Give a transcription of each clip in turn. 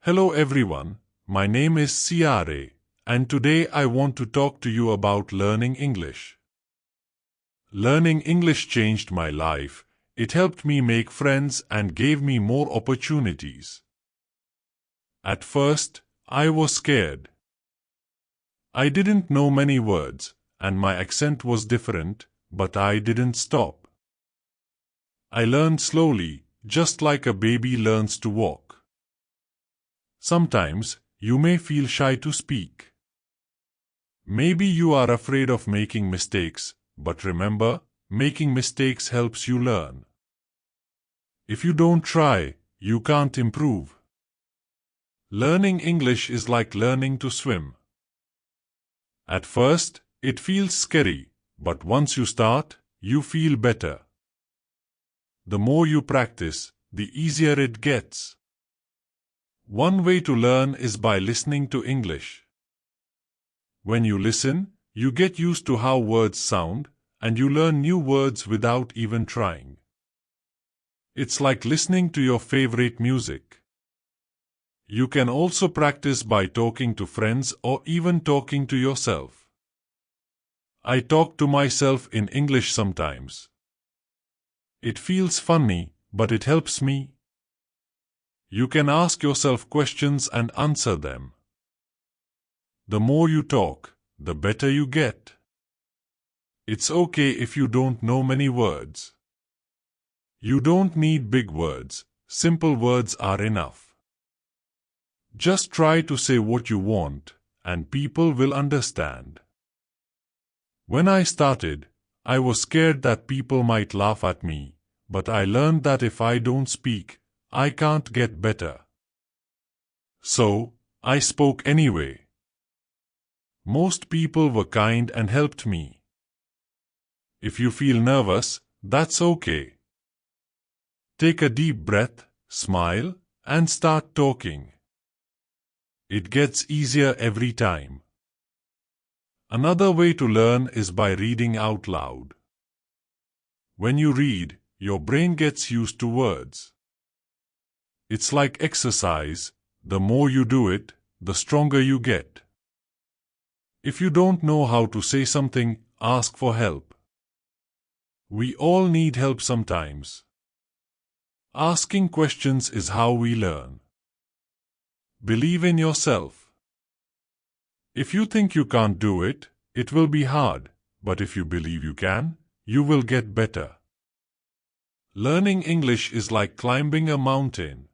Hello everyone, my name is Ciare, and today I want to talk to you about learning English. Learning English changed my life. It helped me make friends and gave me more opportunities. At first, I was scared. I didn't know many words, and my accent was different, but I didn't stop. I learned slowly, just like a baby learns to walk. Sometimes, you may feel shy to speak. Maybe you are afraid of making mistakes, but remember, making mistakes helps you learn. If you don't try, you can't improve. Learning English is like learning to swim. At first, it feels scary, but once you start, you feel better. The more you practice, the easier it gets. One way to learn is by listening to English. When you listen, you get used to how words sound, and you learn new words without even trying. It's like listening to your favorite music. You can also practice by talking to friends or even talking to yourself. I talk to myself in English sometimes. It feels funny, but it helps me. You can ask yourself questions and answer them. The more you talk, the better you get. It's okay if you don't know many words. You don't need big words, simple words are enough. Just try to say what you want, and people will understand. When I started, I was scared that people might laugh at me, but I learned that if I don't speak, I can't get better. So, I spoke anyway. Most people were kind and helped me. If you feel nervous, that's okay. Take a deep breath, smile, and start talking. It gets easier every time. Another way to learn is by reading out loud. When you read, your brain gets used to words. It's like exercise. The more you do it, the stronger you get. If you don't know how to say something, ask for help. We all need help sometimes. Asking questions is how we learn. Believe in yourself. If you think you can't do it, it will be hard, but if you believe you can, you will get better. Learning English is like climbing a mountain.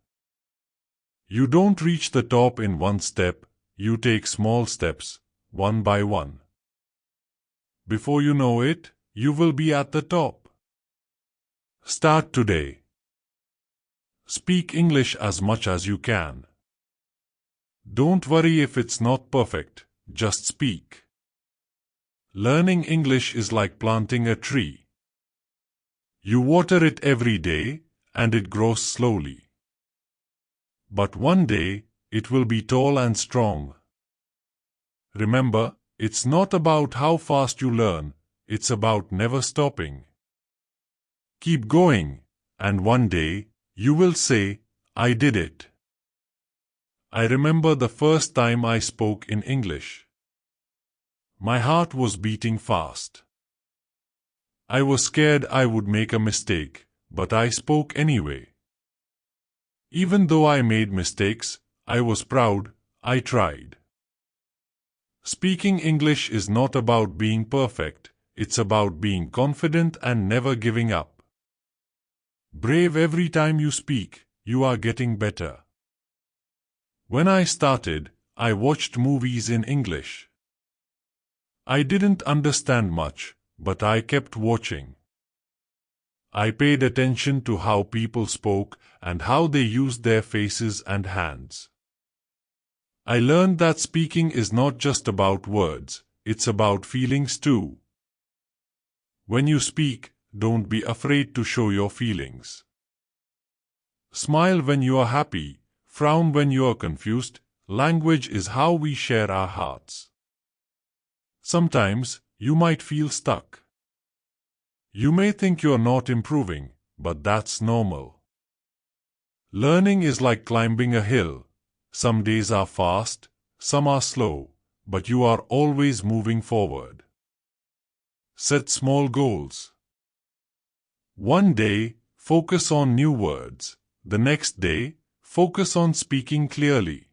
You don't reach the top in one step, you take small steps, one by one. Before you know it, you will be at the top. Start today. Speak English as much as you can. Don't worry if it's not perfect, just speak. Learning English is like planting a tree. You water it every day, and it grows slowly. But one day, it will be tall and strong. Remember, it's not about how fast you learn, it's about never stopping. Keep going, and one day, you will say, I did it. I remember the first time I spoke in English. My heart was beating fast. I was scared I would make a mistake, but I spoke anyway. Even though I made mistakes, I was proud, I tried. Speaking English is not about being perfect, it's about being confident and never giving up. Brave every time you speak, you are getting better. When I started, I watched movies in English. I didn't understand much, but I kept watching. I paid attention to how people spoke and how they used their faces and hands. I learned that speaking is not just about words, it's about feelings too. When you speak, don't be afraid to show your feelings. Smile when you are happy, frown when you are confused. Language is how we share our hearts. Sometimes, you might feel stuck. You may think you're not improving, but that's normal. Learning is like climbing a hill. Some days are fast, some are slow, but you are always moving forward. Set small goals. One day, focus on new words. The next day, focus on speaking clearly.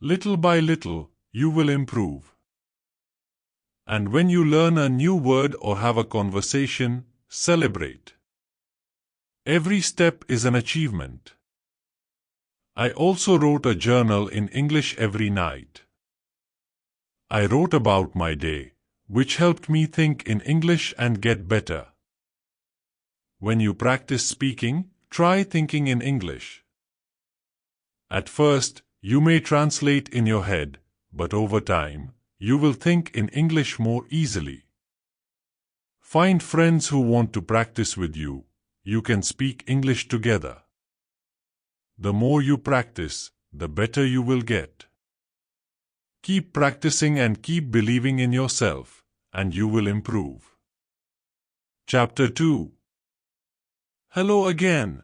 Little by little, you will improve. And when you learn a new word or have a conversation, celebrate. Every step is an achievement. I also wrote a journal in English every night. I wrote about my day, which helped me think in English and get better. When you practice speaking, try thinking in English. At first, you may translate in your head, but over time, you will think in English more easily. Find friends who want to practice with you. You can speak English together. The more you practice, the better you will get. Keep practicing and keep believing in yourself, and you will improve. Chapter 2. Hello again.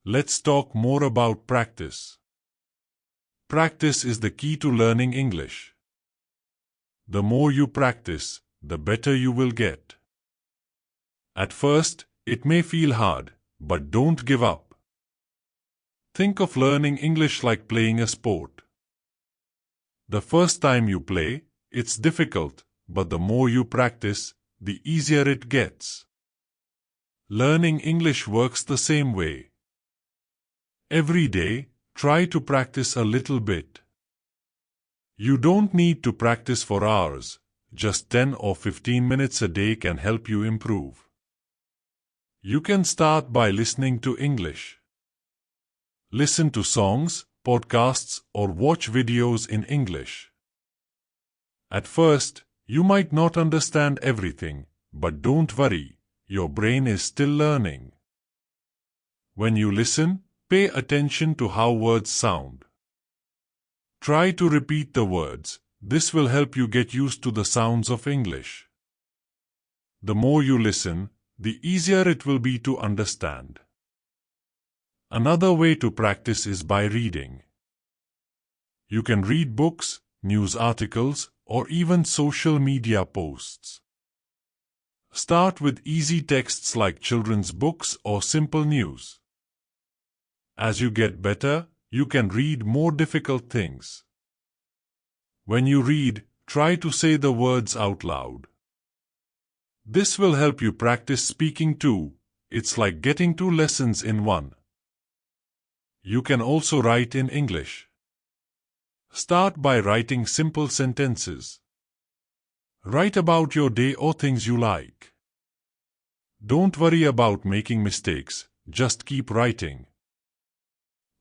Let's talk more about practice. Practice is the key to learning English. The more you practice, the better you will get. At first, it may feel hard, but don't give up. Think of learning English like playing a sport. The first time you play, it's difficult, but the more you practice, the easier it gets. Learning English works the same way. Every day, try to practice a little bit. You don't need to practice for hours, just 10 or 15 minutes a day can help you improve. You can start by listening to English. Listen to songs, podcasts, or watch videos in English. At first, you might not understand everything, but don't worry, your brain is still learning. When you listen, pay attention to how words sound. Try to repeat the words. This will help you get used to the sounds of English. The more you listen, the easier it will be to understand. Another way to practice is by reading. You can read books, news articles, or even social media posts. Start with easy texts like children's books or simple news. As you get better, you can read more difficult things. When you read, try to say the words out loud. This will help you practice speaking too. It's like getting 2 lessons in one. You can also write in English. Start by writing simple sentences. Write about your day or things you like. Don't worry about making mistakes, just keep writing.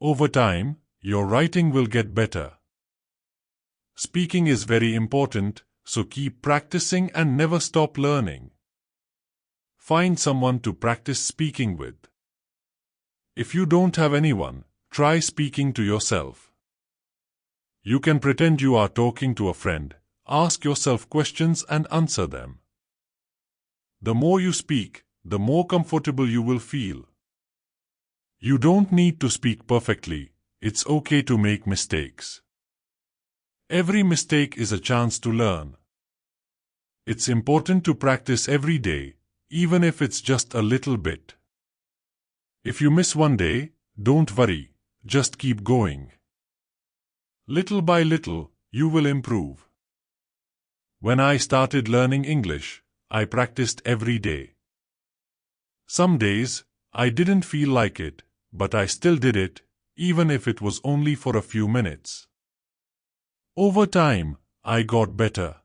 Over time, your writing will get better. Speaking is very important, so keep practicing and never stop learning. Find someone to practice speaking with. If you don't have anyone, try speaking to yourself. You can pretend you are talking to a friend, ask yourself questions and answer them. The more you speak, the more comfortable you will feel. You don't need to speak perfectly. It's okay to make mistakes. Every mistake is a chance to learn. It's important to practice every day, even if it's just a little bit. If you miss one day, don't worry, just keep going. Little by little, you will improve. When I started learning English, I practiced every day. Some days, I didn't feel like it, but I still did it, even if it was only for a few minutes. Over time, I got better.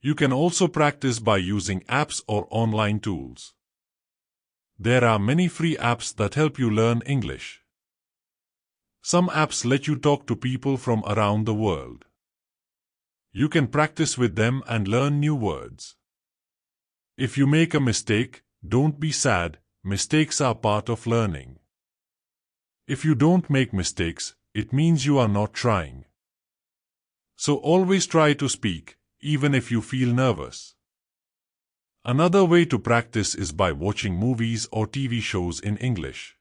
You can also practice by using apps or online tools. There are many free apps that help you learn English. Some apps let you talk to people from around the world. You can practice with them and learn new words. If you make a mistake, don't be sad, mistakes are part of learning. If you don't make mistakes, it means you are not trying. So always try to speak, even if you feel nervous. Another way to practice is by watching movies or TV shows in English.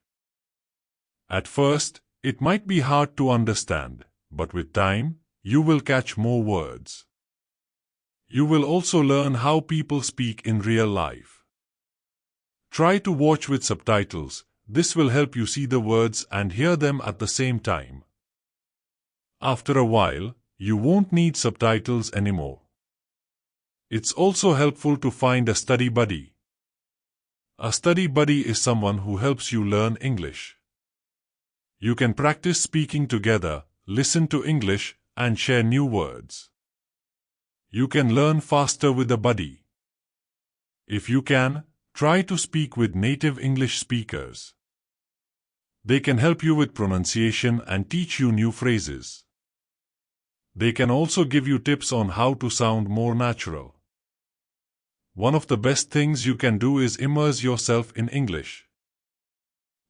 At first, It might be hard to understand, but with time, you will catch more words. You will also learn how people speak in real life. Try to watch with subtitles. This will help you see the words and hear them at the same time. After a while, you won't need subtitles anymore. It's also helpful to find a study buddy. A study buddy is someone who helps you learn English. You can practice speaking together, listen to English, and share new words. You can learn faster with a buddy. If you can, try to speak with native English speakers. They can help you with pronunciation and teach you new phrases. They can also give you tips on how to sound more natural. One of the best things you can do is immerse yourself in English.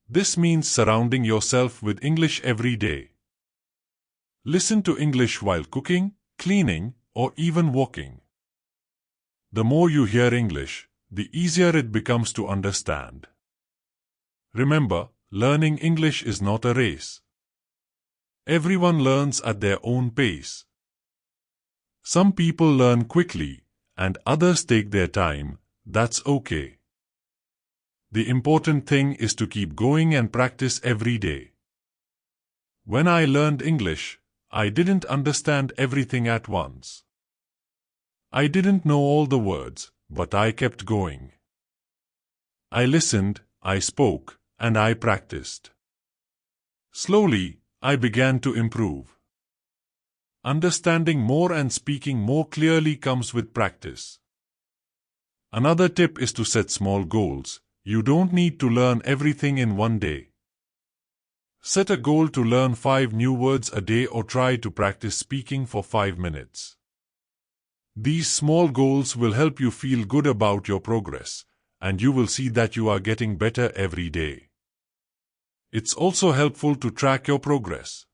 This means surrounding yourself with English every day. Listen to English while cooking, cleaning, or even walking. The more you hear English, the easier it becomes to understand. Remember, learning English is not a race. Everyone learns at their own pace. Some people learn quickly, and others take their time. That's okay. The important thing is to keep going and practice every day. When I learned English, I didn't understand everything at once. I didn't know all the words, but I kept going. I listened, I spoke, and I practiced. Slowly, I began to improve. Understanding more and speaking more clearly comes with practice. Another tip is to set small goals. You don't need to learn everything in one day. Set a goal to learn 5 new words a day or try to practice speaking for 5 minutes. These small goals will help you feel good about your progress, and you will see that you are getting better every day. It's also helpful to track your progress.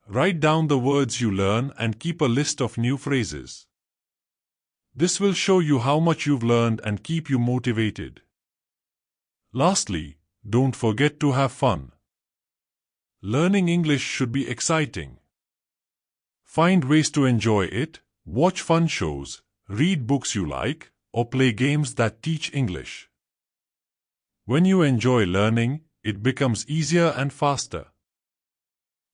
Write down the words you learn and keep a list of new phrases. This will show you how much you've learned and keep you motivated. Lastly, don't forget to have fun. Learning English should be exciting. Find ways to enjoy it. Watch fun shows, read books you like, or play games that teach English. When you enjoy learning, it becomes easier and faster.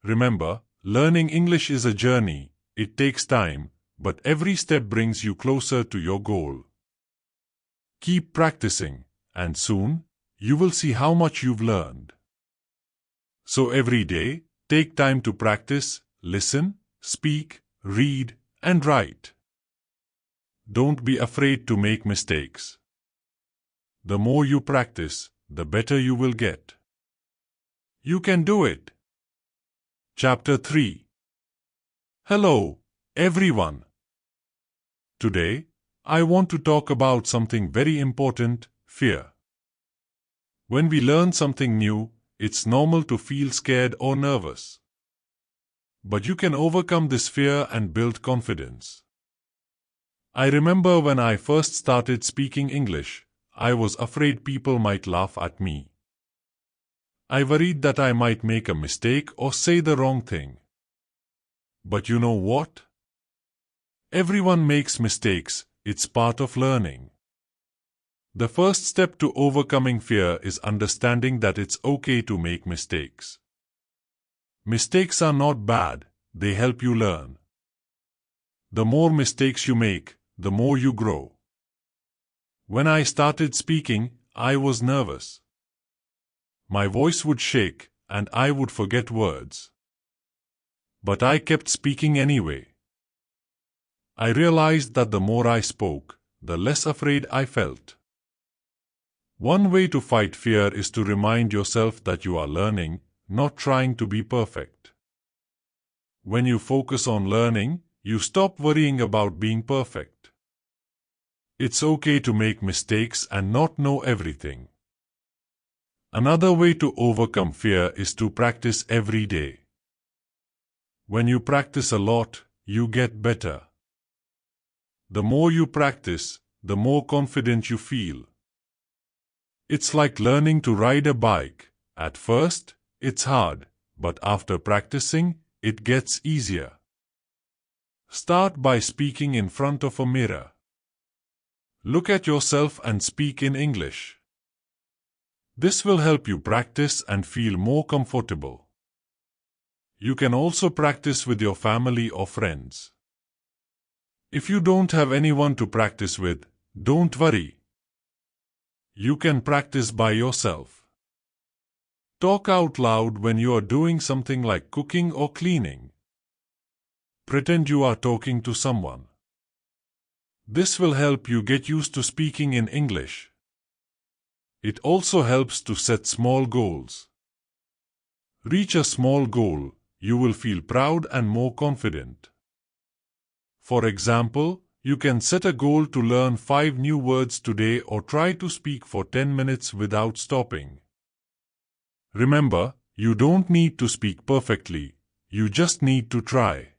Remember, learning English is a journey. It takes time, but every step brings you closer to your goal. Keep practicing, and soon, you will see how much you've learned. So every day, take time to practice, listen, speak, read, and write. Don't be afraid to make mistakes. The more you practice, the better you will get. You can do it. Chapter 3. Hello, everyone. Today, I want to talk about something very important, fear. When we learn something new, it's normal to feel scared or nervous. But you can overcome this fear and build confidence. I remember when I first started speaking English, I was afraid people might laugh at me. I worried that I might make a mistake or say the wrong thing. But you know what? Everyone makes mistakes, it's part of learning. The first step to overcoming fear is understanding that it's okay to make mistakes. Mistakes are not bad, they help you learn. The more mistakes you make, the more you grow. When I started speaking, I was nervous. My voice would shake, and I would forget words. But I kept speaking anyway. I realized that the more I spoke, the less afraid I felt. One way to fight fear is to remind yourself that you are learning, not trying to be perfect. When you focus on learning, you stop worrying about being perfect. It's okay to make mistakes and not know everything. Another way to overcome fear is to practice every day. When you practice a lot, you get better. The more you practice, the more confident you feel. It's like learning to ride a bike. At first, it's hard, but after practicing, it gets easier. Start by speaking in front of a mirror. Look at yourself and speak in English. This will help you practice and feel more comfortable. You can also practice with your family or friends. If you don't have anyone to practice with, don't worry. You can practice by yourself. Talk out loud when you are doing something like cooking or cleaning. Pretend you are talking to someone. This will help you get used to speaking in English. It also helps to set small goals. Reach a small goal, you will feel proud and more confident. For example, you can set a goal to learn 5 new words today or try to speak for 10 minutes without stopping. Remember, you don't need to speak perfectly, you just need to try.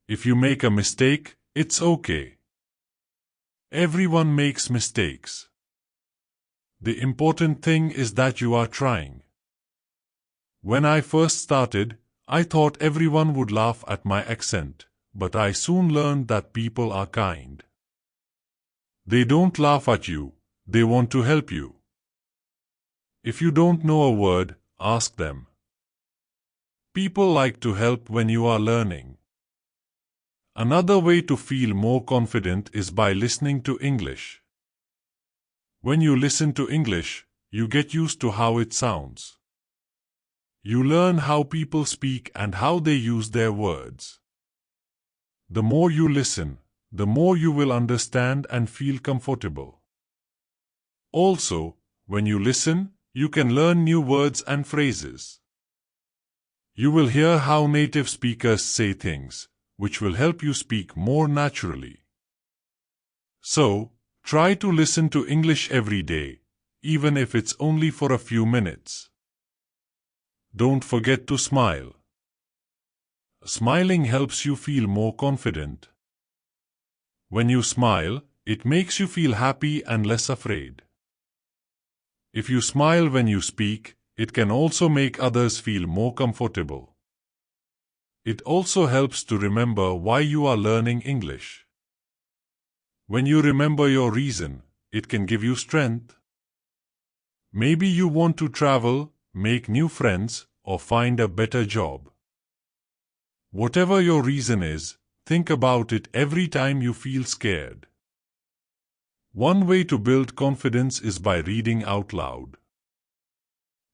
If you make a mistake, it's okay. Everyone makes mistakes. The important thing is that you are trying. When I first started, I thought everyone would laugh at my accent, but I soon learned that people are kind. They don't laugh at you, they want to help you. If you don't know a word, ask them. People like to help when you are learning. Another way to feel more confident is by listening to English. When you listen to English, you get used to how it sounds. You learn how people speak and how they use their words. The more you listen, the more you will understand and feel comfortable. Also, when you listen, you can learn new words and phrases. You will hear how native speakers say things, which will help you speak more naturally. So, try to listen to English every day, even if it's only for a few minutes. Don't forget to smile. Smiling helps you feel more confident. When you smile, it makes you feel happy and less afraid. If you smile when you speak, it can also make others feel more comfortable. It also helps to remember why you are learning English. When you remember your reason, it can give you strength. Maybe you want to travel, make new friends, or find a better job. Whatever your reason is, think about it every time you feel scared. One way to build confidence is by reading out loud.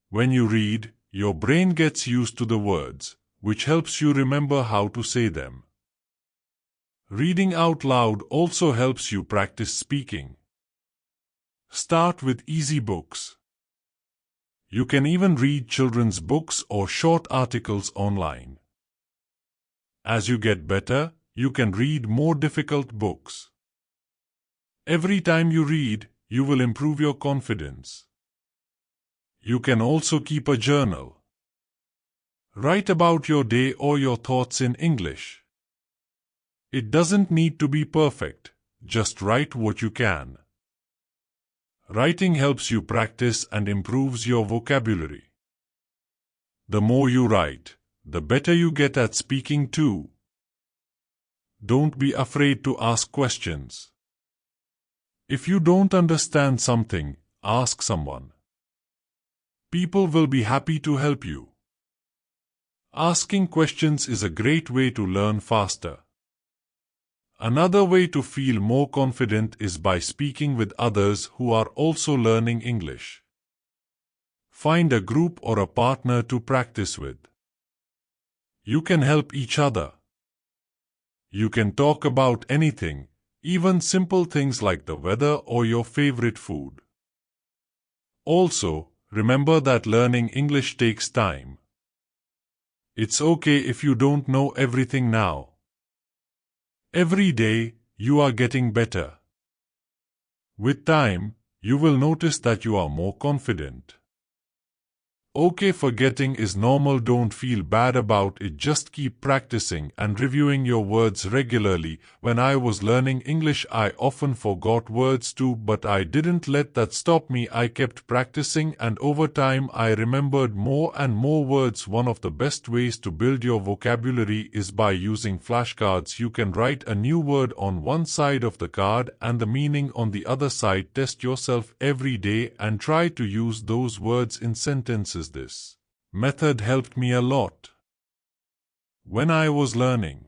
When you read, your brain gets used to the words, which helps you remember how to say them. Reading out loud also helps you practice speaking. Start with easy books. You can even read children's books or short articles online. As you get better, you can read more difficult books. Every time you read, you will improve your confidence. You can also keep a journal. Write about your day or your thoughts in English. It doesn't need to be perfect, just write what you can. Writing helps you practice and improves your vocabulary. The more you write, the better you get at speaking too. Don't be afraid to ask questions. If you don't understand something, ask someone. People will be happy to help you. Asking questions is a great way to learn faster. Another way to feel more confident is by speaking with others who are also learning English. Find a group or a partner to practice with. You can help each other. You can talk about anything, even simple things like the weather or your favorite food. Also, remember that learning English takes time. It's okay if you don't know everything now. Every day, you are getting better. With time, you will notice that you are more confident. Okay, forgetting is normal, don't feel bad about it, just keep practicing and reviewing your words regularly. When I was learning English, I often forgot words too, but I didn't let that stop me. I kept practicing and over time I remembered more and more words. One of the best ways to build your vocabulary is by using flashcards. You can write a new word on one side of the card and the meaning on the other side. Test yourself every day and try to use those words in sentences. This method helped me a lot when I was learning.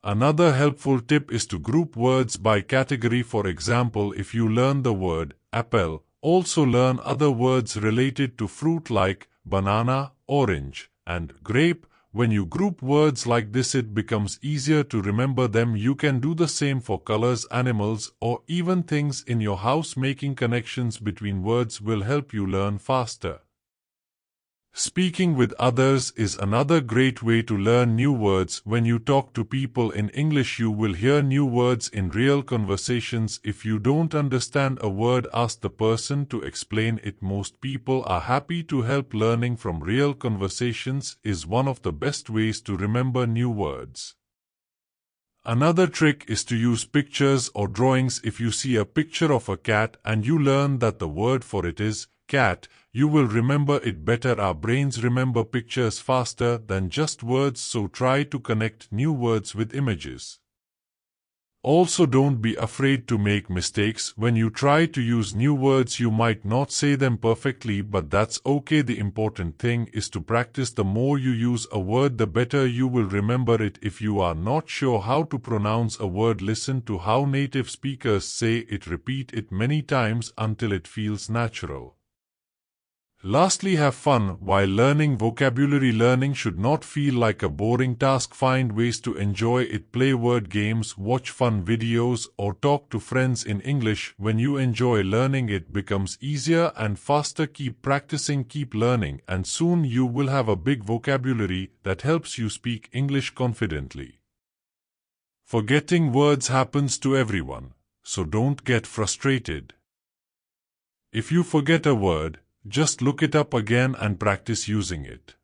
Another helpful tip is to group words by category. For example, if you learn the word apple, also learn other words related to fruit like banana, orange, and grape. When you group words like this, it becomes easier to remember them. You can do the same for colors, animals, or even things in your house. Making connections between words will help you learn faster. Speaking with others is another great way to learn new words. When you talk to people in English, you will hear new words in real conversations. If you don't understand a word, ask the person to explain it. Most people are happy to help. Learning from real conversations is one of the best ways to remember new words. Another trick is to use pictures or drawings. If you see a picture of a cat and you learn that the word for it is cat, you will remember it better. Our brains remember pictures faster than just words, so try to connect new words with images. Also, don't be afraid to make mistakes. When you try to use new words, you might not say them perfectly, but that's okay. The important thing is to practice. The more you use a word, the better you will remember it. If you are not sure how to pronounce a word, listen to how native speakers say it. Repeat it many times until it feels natural. Lastly, have fun while learning vocabulary. Learning should not feel like a boring task. Find ways to enjoy it. Play word games, watch fun videos, or talk to friends in English. When you enjoy learning, it becomes easier and faster. Keep practicing, keep learning, and soon you will have a big vocabulary that helps you speak English confidently. Forgetting words happens to everyone, so don't get frustrated. If you forget a word, just look it up again and practice using it.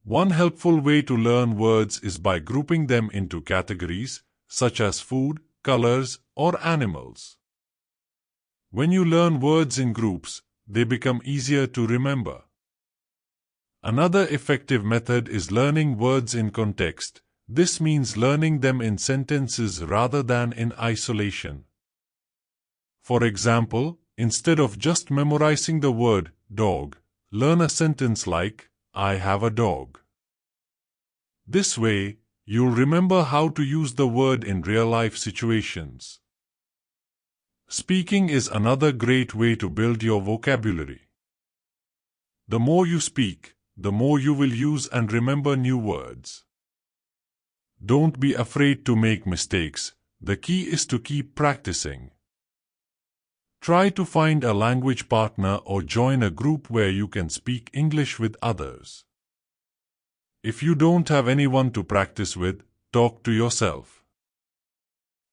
One helpful way to learn words is by grouping them into categories, such as food, colors, or animals. When you learn words in groups, they become easier to remember. Another effective method is learning words in context. This means learning them in sentences rather than in isolation. For example, instead of just memorizing the word dog, learn a sentence like, I have a dog. This way, you'll remember how to use the word in real-life situations. Speaking is another great way to build your vocabulary. The more you speak, the more you will use and remember new words. Don't be afraid to make mistakes. The key is to keep practicing. Try to find a language partner or join a group where you can speak English with others. If you don't have anyone to practice with, talk to yourself.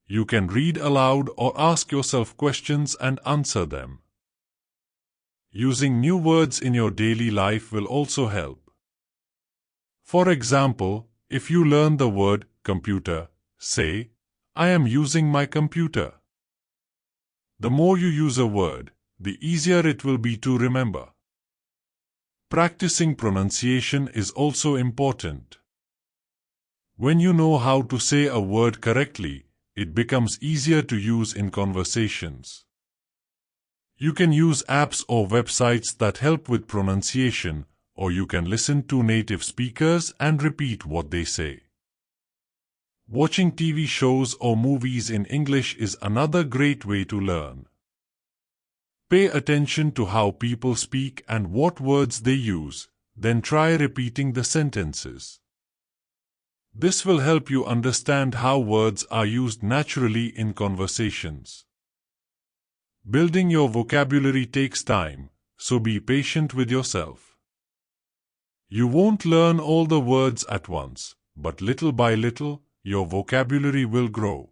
You can read aloud or ask yourself questions and answer them. Using new words in your daily life will also help. For example, if you learn the word computer, say, I am using my computer. The more you use a word, the easier it will be to remember. Practicing pronunciation is also important. When you know how to say a word correctly, it becomes easier to use in conversations. You can use apps or websites that help with pronunciation, or you can listen to native speakers and repeat what they say. Watching TV shows or movies in English is another great way to learn. Pay attention to how people speak and what words they use, then try repeating the sentences. This will help you understand how words are used naturally in conversations. Building your vocabulary takes time, so be patient with yourself. You won't learn all the words at once, but little by little, your vocabulary will grow.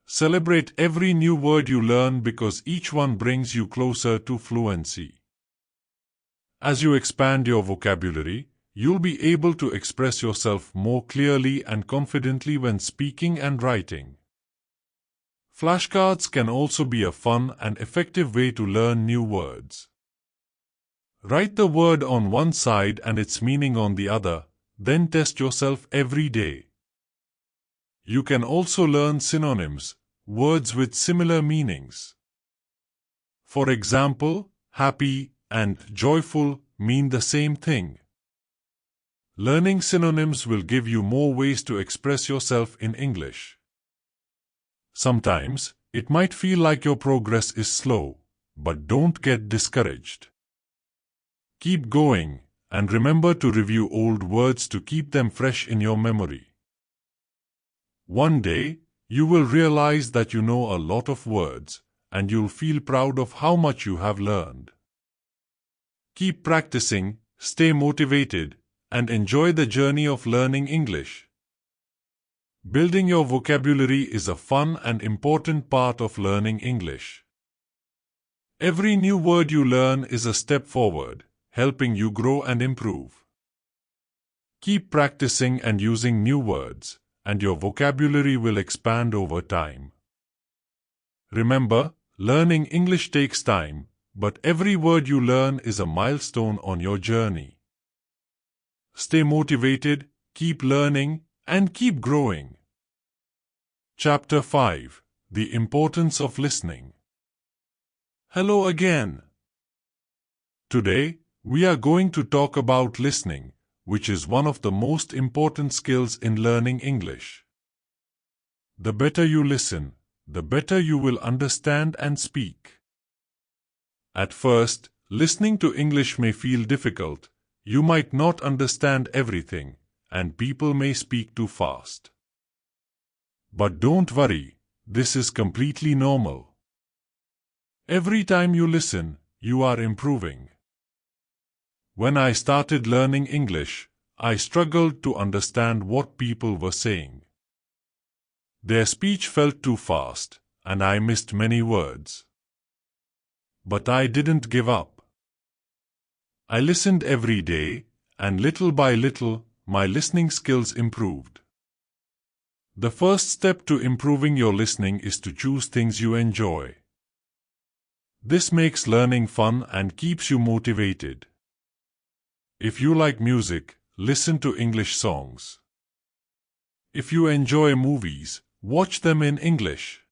Celebrate every new word you learn because each one brings you closer to fluency. As you expand your vocabulary, you'll be able to express yourself more clearly and confidently when speaking and writing. Flashcards can also be a fun and effective way to learn new words. Write the word on one side and its meaning on the other, then test yourself every day. You can also learn synonyms, words with similar meanings. For example, happy and joyful mean the same thing. Learning synonyms will give you more ways to express yourself in English. Sometimes, it might feel like your progress is slow, but don't get discouraged. Keep going, and remember to review old words to keep them fresh in your memory. One day, you will realize that you know a lot of words, and you'll feel proud of how much you have learned. Keep practicing, stay motivated, and enjoy the journey of learning English. Building your vocabulary is a fun and important part of learning English. Every new word you learn is a step forward, helping you grow and improve. Keep practicing and using new words, and your vocabulary will expand over time. Remember, learning English takes time, but every word you learn is a milestone on your journey. Stay motivated, keep learning, and keep growing. Chapter 5: The Importance of Listening. Hello again. Today, we are going to talk about listening, which is one of the most important skills in learning English. The better you listen, the better you will understand and speak. At first, listening to English may feel difficult. You might not understand everything, and people may speak too fast. But don't worry, this is completely normal. Every time you listen, you are improving. When I started learning English, I struggled to understand what people were saying. Their speech felt too fast, and I missed many words. But I didn't give up. I listened every day, and little by little, my listening skills improved. The first step to improving your listening is to choose things you enjoy. This makes learning fun and keeps you motivated. If you like music, listen to English songs. If you enjoy movies, watch them in English.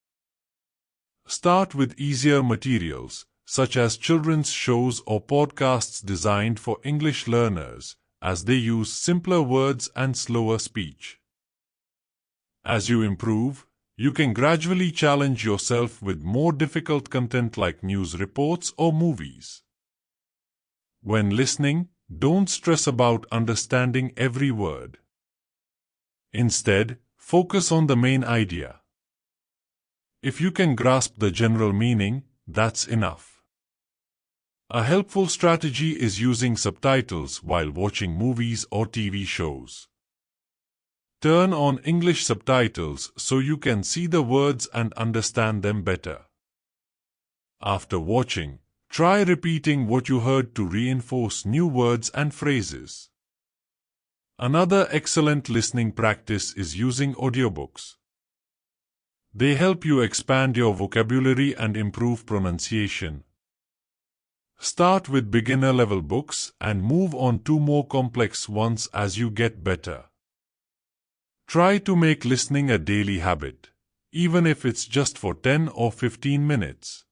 Start with easier materials, such as children's shows or podcasts designed for English learners, as they use simpler words and slower speech. As you improve, you can gradually challenge yourself with more difficult content like news reports or movies. When listening, don't stress about understanding every word. Instead, focus on the main idea. If you can grasp the general meaning, that's enough. A helpful strategy is using subtitles while watching movies or TV shows. Turn on English subtitles so you can see the words and understand them better. After watching, try repeating what you heard to reinforce new words and phrases. Another excellent listening practice is using audiobooks. They help you expand your vocabulary and improve pronunciation. Start with beginner-level books and move on to more complex ones as you get better. Try to make listening a daily habit, even if it's just for 10 or 15 minutes.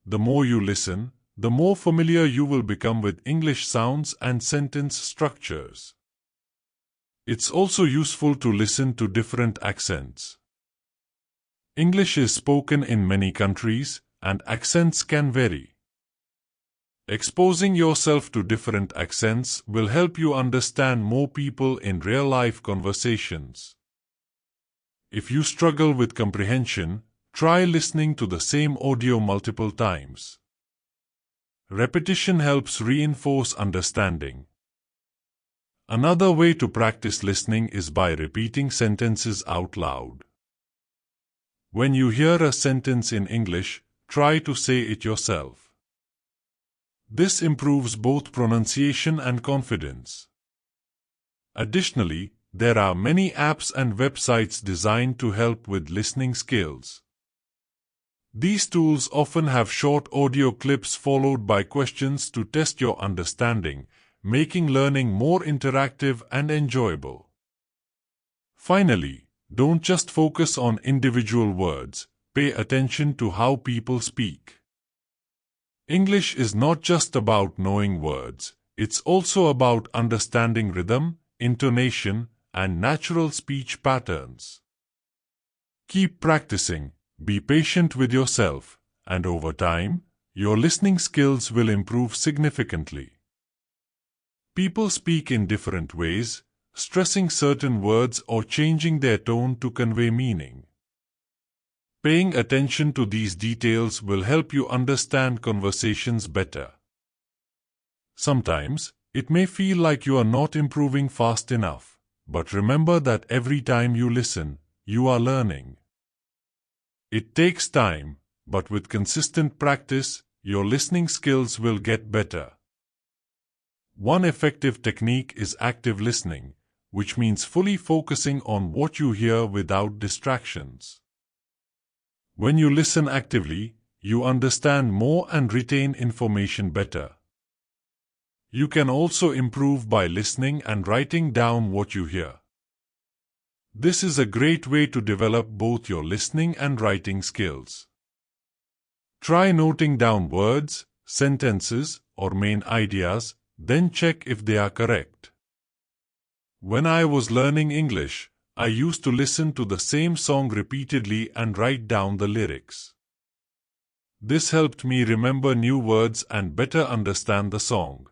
The more you listen, the more familiar you will become with English sounds and sentence structures. It's also useful to listen to different accents. English is spoken in many countries, and accents can vary. Exposing yourself to different accents will help you understand more people in real-life conversations. If you struggle with comprehension, try listening to the same audio multiple times. Repetition helps reinforce understanding. Another way to practice listening is by repeating sentences out loud. When you hear a sentence in English, try to say it yourself. This improves both pronunciation and confidence. Additionally, there are many apps and websites designed to help with listening skills. These tools often have short audio clips followed by questions to test your understanding, making learning more interactive and enjoyable. Finally, don't just focus on individual words, pay attention to how people speak. English is not just about knowing words, it's also about understanding rhythm, intonation, and natural speech patterns. Keep practicing, be patient with yourself, and over time, your listening skills will improve significantly. People speak in different ways, stressing certain words or changing their tone to convey meaning. Paying attention to these details will help you understand conversations better. Sometimes, it may feel like you are not improving fast enough, but remember that every time you listen, you are learning. It takes time, but with consistent practice, your listening skills will get better. One effective technique is active listening, which means fully focusing on what you hear without distractions. When you listen actively, you understand more and retain information better. You can also improve by listening and writing down what you hear. This is a great way to develop both your listening and writing skills. Try noting down words, sentences, or main ideas, then check if they are correct. When I was learning English, I used to listen to the same song repeatedly and write down the lyrics. This helped me remember new words and better understand the song.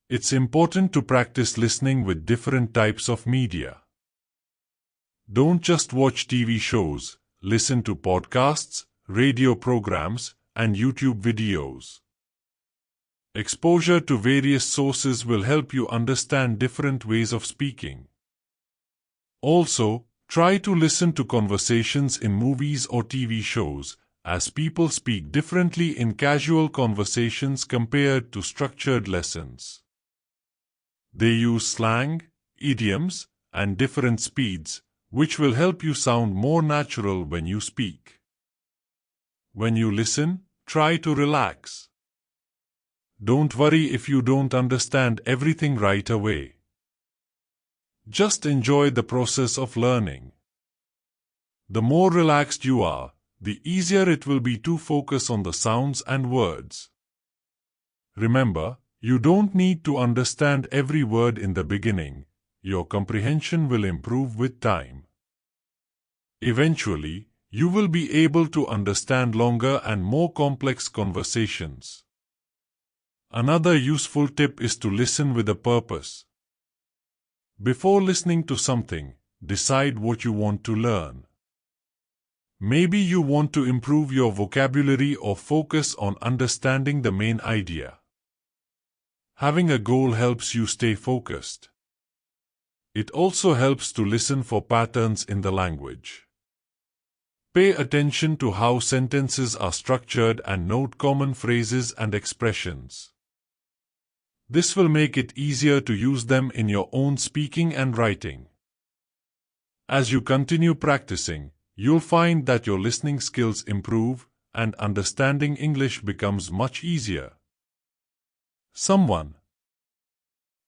It's important to practice listening with different types of media. Don't just watch TV shows, listen to podcasts, radio programs, and YouTube videos. Exposure to various sources will help you understand different ways of speaking. Also, try to listen to conversations in movies or TV shows, as people speak differently in casual conversations compared to structured lessons. They use slang, idioms, and different speeds, which will help you sound more natural when you speak. When you listen, try to relax. Don't worry if you don't understand everything right away. Just enjoy the process of learning. The more relaxed you are, the easier it will be to focus on the sounds and words. Remember, you don't need to understand every word in the beginning. Your comprehension will improve with time. Eventually, you will be able to understand longer and more complex conversations. Another useful tip is to listen with a purpose. Before listening to something, decide what you want to learn. Maybe you want to improve your vocabulary or focus on understanding the main idea. Having a goal helps you stay focused. It also helps to listen for patterns in the language. Pay attention to how sentences are structured and note common phrases and expressions. This will make it easier to use them in your own speaking and writing. As you continue practicing, you'll find that your listening skills improve and understanding English becomes much easier.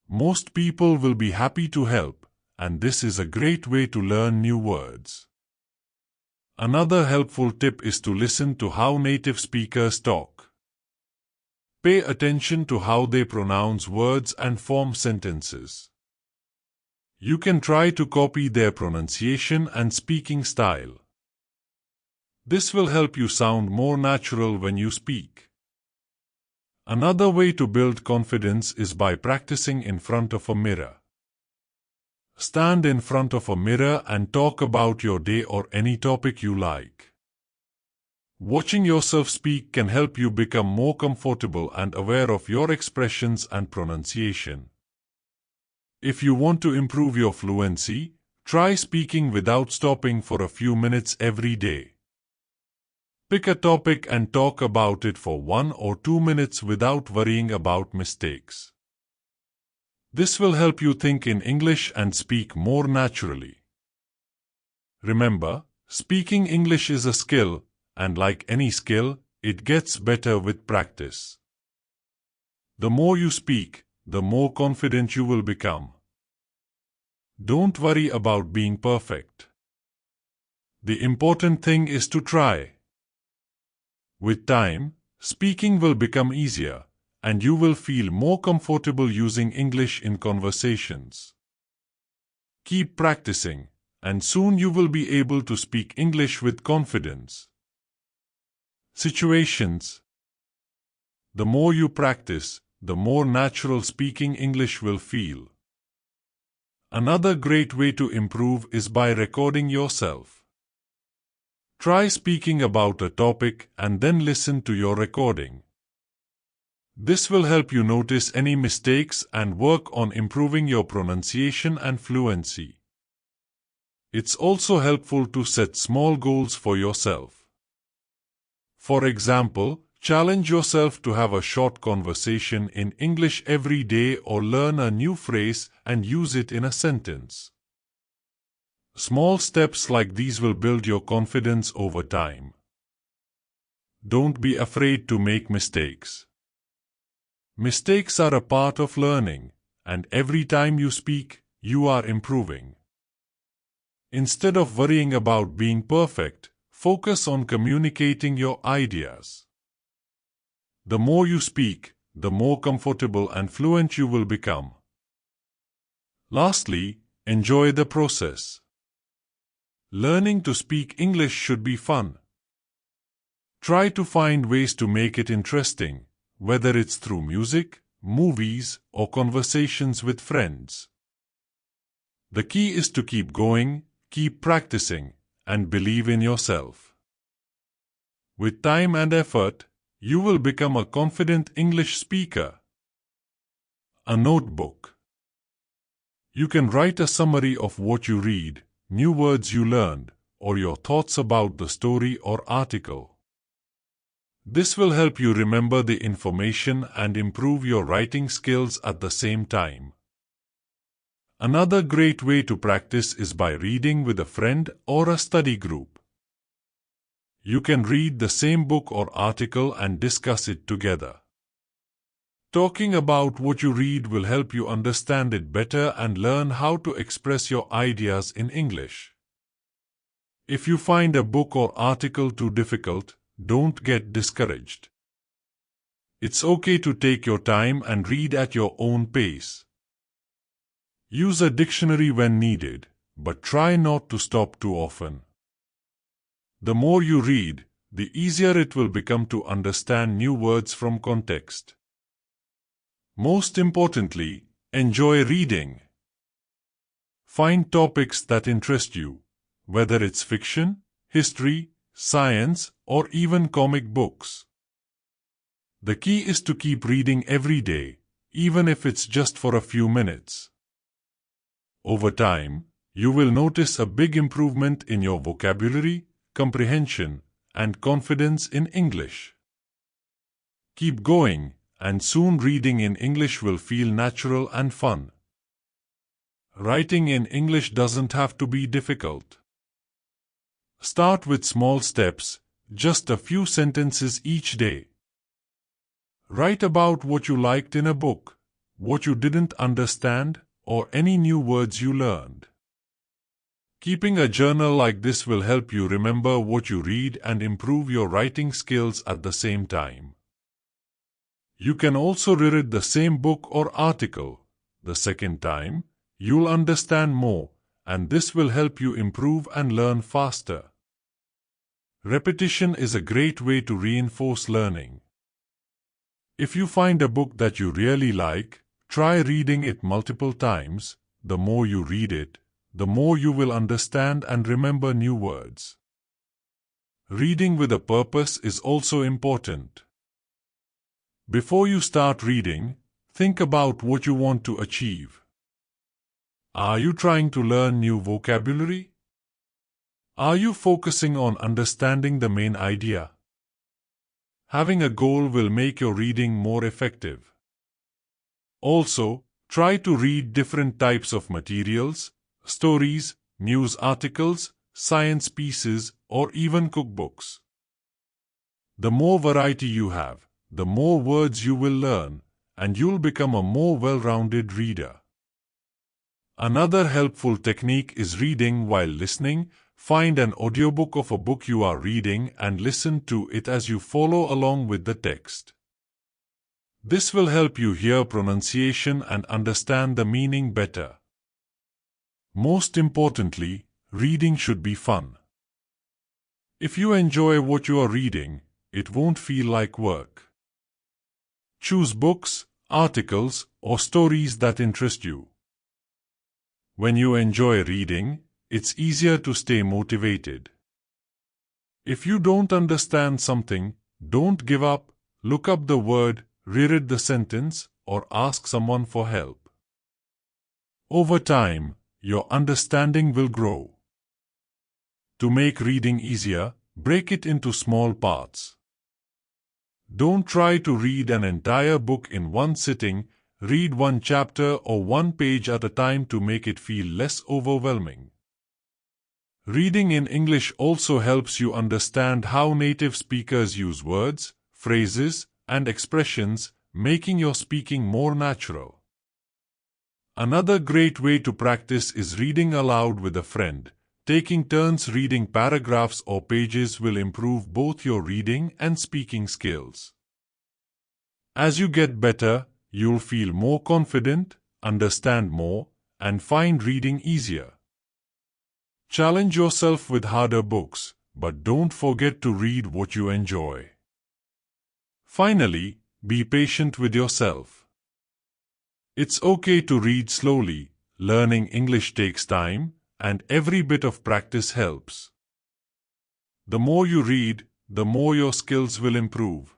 Most people will be happy to help, and this is a great way to learn new words. Another helpful tip is to listen to how native speakers talk. Pay attention to how they pronounce words and form sentences. You can try to copy their pronunciation and speaking style. This will help you sound more natural when you speak. Another way to build confidence is by practicing in front of a mirror. Stand in front of a mirror and talk about your day or any topic you like. Watching yourself speak can help you become more comfortable and aware of your expressions and pronunciation. If you want to improve your fluency, try speaking without stopping for a few minutes every day. Pick a topic and talk about it for 1 or 2 minutes without worrying about mistakes. This will help you think in English and speak more naturally. Remember, speaking English is a skill, and like any skill, it gets better with practice. The more you speak, the more confident you will become. Don't worry about being perfect. The important thing is to try. With time, speaking will become easier, and you will feel more comfortable using English in conversations. Keep practicing, and soon you will be able to speak English with confidence. Situations. The more you practice, the more natural speaking English will feel. Another great way to improve is by recording yourself. Try speaking about a topic and then listen to your recording. This will help you notice any mistakes and work on improving your pronunciation and fluency. It's also helpful to set small goals for yourself. For example, challenge yourself to have a short conversation in English every day or learn a new phrase and use it in a sentence. Small steps like these will build your confidence over time. Don't be afraid to make mistakes. Mistakes are a part of learning, and every time you speak, you are improving. Instead of worrying about being perfect, focus on communicating your ideas. The more you speak, the more comfortable and fluent you will become. Lastly, enjoy the process. Learning to speak English should be fun. Try to find ways to make it interesting, whether it's through music, movies, or conversations with friends. The key is to keep going, keep practicing, and believe in yourself. With time and effort, you will become a confident English speaker. A notebook. You can write a summary of what you read, new words you learned, or your thoughts about the story or article. This will help you remember the information and improve your writing skills at the same time. Another great way to practice is by reading with a friend or a study group. You can read the same book or article and discuss it together. Talking about what you read will help you understand it better and learn how to express your ideas in English. If you find a book or article too difficult, don't get discouraged. It's okay to take your time and read at your own pace. Use a dictionary when needed, but try not to stop too often. The more you read, the easier it will become to understand new words from context. Most importantly, enjoy reading. Find topics that interest you, whether it's fiction, history, science, or even comic books. The key is to keep reading every day, even if it's just for a few minutes. Over time, you will notice a big improvement in your vocabulary, comprehension, and confidence in English. Keep going, and soon reading in English will feel natural and fun. Writing in English doesn't have to be difficult. Start with small steps, just a few sentences each day. Write about what you liked in a book, what you didn't understand, or any new words you learned. Keeping a journal like this will help you remember what you read and improve your writing skills at the same time. You can also reread the same book or article. The second time, you'll understand more, and this will help you improve and learn faster. Repetition is a great way to reinforce learning. If you find a book that you really like, try reading it multiple times. The more you read it, the more you will understand and remember new words. Reading with a purpose is also important. Before you start reading, think about what you want to achieve. Are you trying to learn new vocabulary? Are you focusing on understanding the main idea? Having a goal will make your reading more effective. Also, try to read different types of materials, stories, news articles, science pieces, or even cookbooks. The more variety you have, the more words you will learn, and you'll become a more well-rounded reader. Another helpful technique is reading while listening. Find an audiobook of a book you are reading and listen to it as you follow along with the text. This will help you hear pronunciation and understand the meaning better. Most importantly, reading should be fun. If you enjoy what you are reading, it won't feel like work. Choose books, articles, or stories that interest you. When you enjoy reading, it's easier to stay motivated. If you don't understand something, don't give up, look up the word, reread the sentence, or ask someone for help. Over time, your understanding will grow. To make reading easier, break it into small parts. Don't try to read an entire book in one sitting. Read one chapter or one page at a time to make it feel less overwhelming. Reading in English also helps you understand how native speakers use words, phrases, and expressions, making your speaking more natural. Another great way to practice is reading aloud with a friend. Taking turns reading paragraphs or pages will improve both your reading and speaking skills. As you get better, you'll feel more confident, understand more, and find reading easier. Challenge yourself with harder books, but don't forget to read what you enjoy. Finally, be patient with yourself. It's okay to read slowly. Learning English takes time, and every bit of practice helps. The more you read, the more your skills will improve.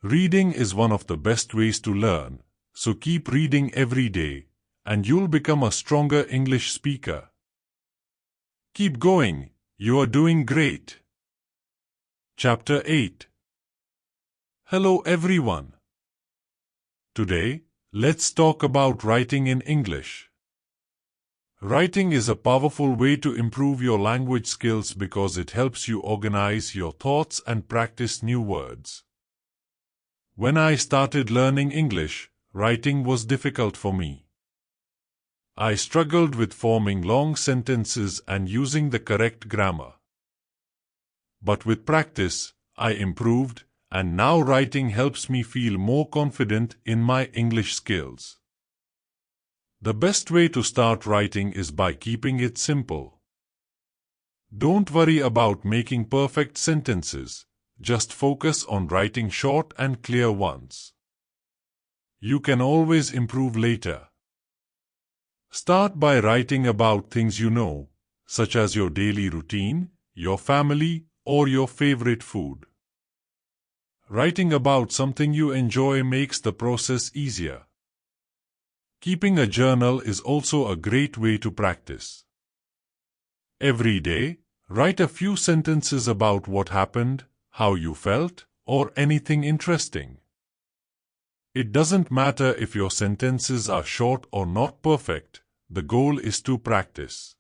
Reading is one of the best ways to learn, so keep reading every day, and you'll become a stronger English speaker. Keep going, you are doing great. Chapter 8. Hello everyone. Today, let's talk about writing in English. Writing is a powerful way to improve your language skills because it helps you organize your thoughts and practice new words. When I started learning English, writing was difficult for me. I struggled with forming long sentences and using the correct grammar. But with practice, I improved, and now writing helps me feel more confident in my English skills. The best way to start writing is by keeping it simple. Don't worry about making perfect sentences, just focus on writing short and clear ones. You can always improve later. Start by writing about things you know, such as your daily routine, your family, or your favorite food. Writing about something you enjoy makes the process easier. Keeping a journal is also a great way to practice. Every day, write a few sentences about what happened, how you felt, or anything interesting. It doesn't matter if your sentences are short or not perfect, the goal is to practice.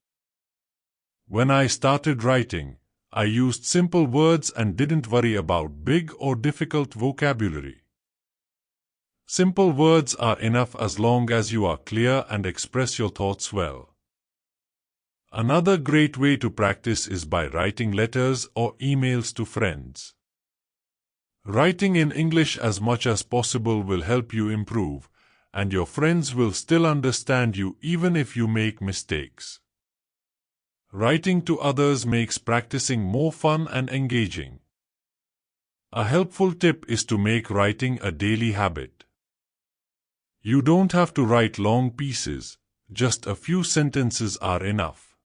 When I started writing, I used simple words and didn't worry about big or difficult vocabulary. Simple words are enough as long as you are clear and express your thoughts well. Another great way to practice is by writing letters or emails to friends. Writing in English as much as possible will help you improve, and your friends will still understand you even if you make mistakes. Writing to others makes practicing more fun and engaging. A helpful tip is to make writing a daily habit. You don't have to write long pieces, just a few sentences are enough.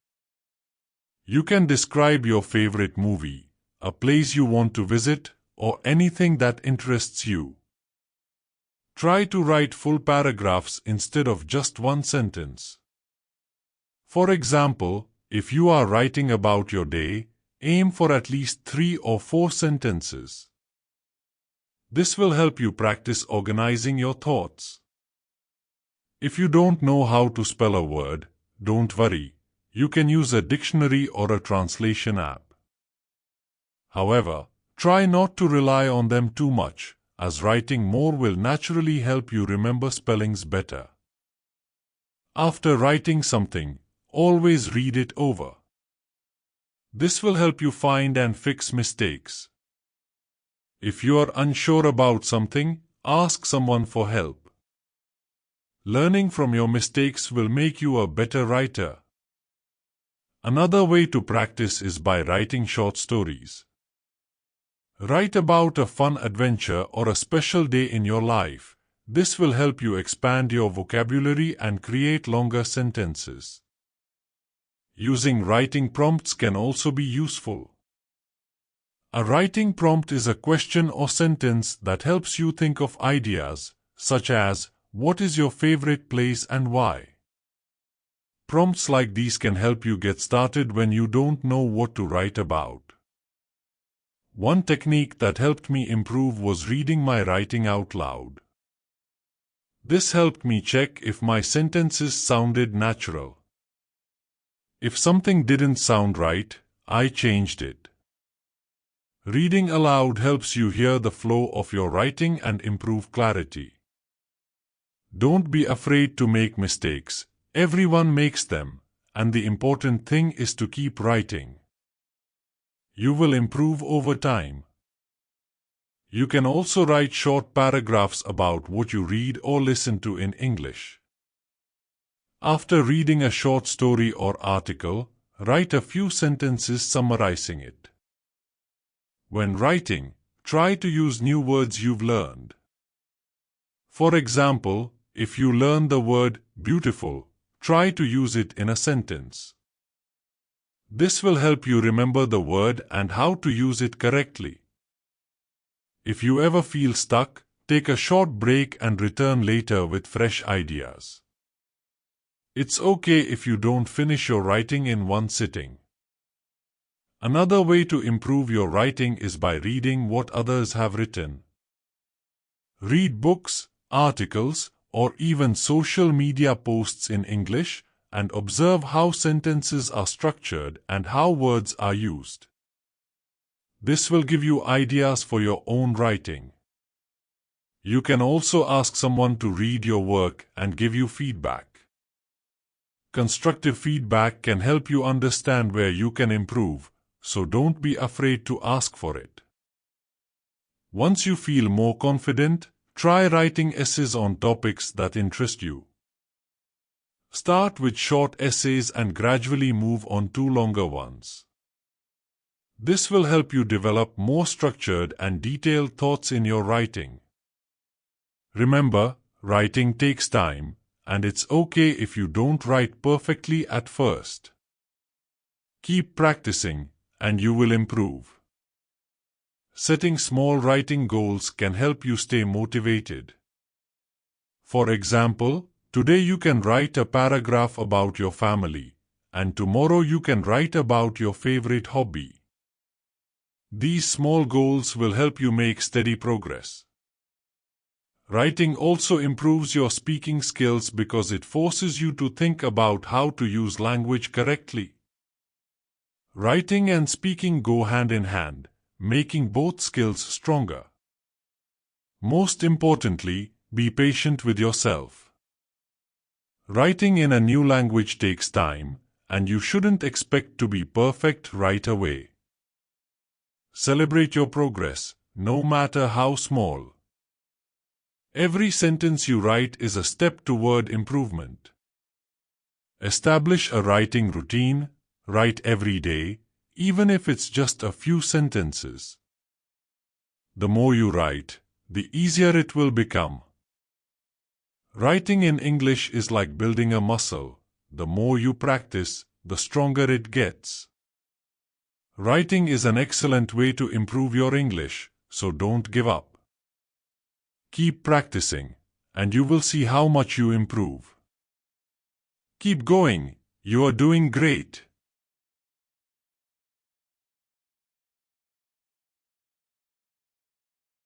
You can describe your favorite movie, a place you want to visit, or anything that interests you. Try to write full paragraphs instead of just one sentence. For example, if you are writing about your day, aim for at least 3 or 4 sentences. This will help you practice organizing your thoughts. If you don't know how to spell a word, don't worry. You can use a dictionary or a translation app. However, try not to rely on them too much, as writing more will naturally help you remember spellings better. After writing something, always read it over. This will help you find and fix mistakes. If you are unsure about something, ask someone for help. Learning from your mistakes will make you a better writer. Another way to practice is by writing short stories. Write about a fun adventure or a special day in your life. This will help you expand your vocabulary and create longer sentences. Using writing prompts can also be useful. A writing prompt is a question or sentence that helps you think of ideas, such as, "What is your favorite place and why?" Prompts like these can help you get started when you don't know what to write about. One technique that helped me improve was reading my writing out loud. This helped me check if my sentences sounded natural. If something didn't sound right, I changed it. Reading aloud helps you hear the flow of your writing and improve clarity. Don't be afraid to make mistakes. Everyone makes them, and the important thing is to keep writing. You will improve over time. You can also write short paragraphs about what you read or listen to in English. After reading a short story or article, write a few sentences summarizing it. When writing, try to use new words you've learned. For example, if you learn the word beautiful, try to use it in a sentence. This will help you remember the word and how to use it correctly. If you ever feel stuck, take a short break and return later with fresh ideas. It's okay if you don't finish your writing in one sitting. Another way to improve your writing is by reading what others have written. Read books, articles, or even social media posts in English, and observe how sentences are structured and how words are used. This will give you ideas for your own writing. You can also ask someone to read your work and give you feedback. Constructive feedback can help you understand where you can improve, so don't be afraid to ask for it. Once you feel more confident, try writing essays on topics that interest you. Start with short essays and gradually move on to longer ones. This will help you develop more structured and detailed thoughts in your writing. Remember, writing takes time, and it's okay if you don't write perfectly at first. Keep practicing, and you will improve. Setting small writing goals can help you stay motivated. For example, today you can write a paragraph about your family, and tomorrow you can write about your favorite hobby. These small goals will help you make steady progress. Writing also improves your speaking skills because it forces you to think about how to use language correctly. Writing and speaking go hand in hand, making both skills stronger. Most importantly, be patient with yourself. Writing in a new language takes time, and you shouldn't expect to be perfect right away. Celebrate your progress, no matter how small. Every sentence you write is a step toward improvement. Establish a writing routine, write every day, even if it's just a few sentences. The more you write, the easier it will become. Writing in English is like building a muscle. The more you practice, the stronger it gets. Writing is an excellent way to improve your English, so don't give up. Keep practicing, and you will see how much you improve. Keep going, you are doing great.